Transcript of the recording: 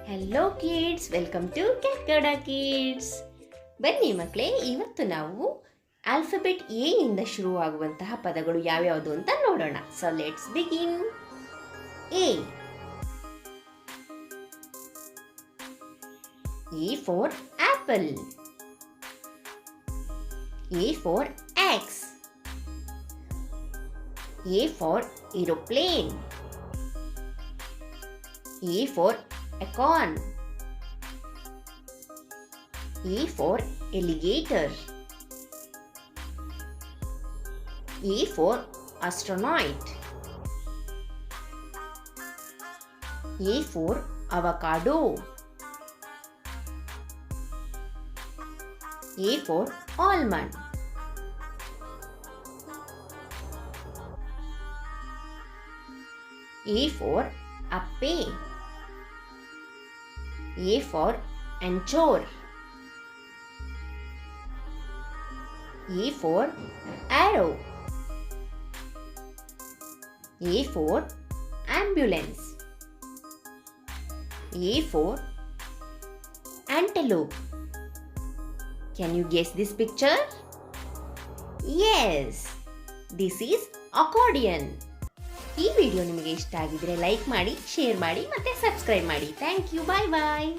Hello kids, welcome to ಕ್ಯಾಟ್ಗಡ kids. ಬನ್ನಿ ಮಕ್ಕಳೇ, ಇವತ್ತು ನಾವು ಆಲ್ಫಬೆಟ್ ಎ ಇಂದ ಶುರುವಾಗುವಂತಹ ಪದಗಳು ಯಾವ್ಯಾವುದು ಅಂತ ನೋಡೋಣ. So let's begin. A. E for apple. A for X. A for aeroplane. A for acorn. A for alligator. A for astronaut. A for avocado. A for almond. A for apple. A for anchor. A for arrow. A for ambulance. A for antelope. Can you guess this picture? Yes, this is accordion. ಈ video ನಿಮಗೆ ಇಷ್ಟ ಆಗಿದ್ರೆ like ಮಾಡಿ, share ಮಾಡಿ ಮತ್ತೆ subscribe ಮಾಡಿ. Thank you. Bye bye.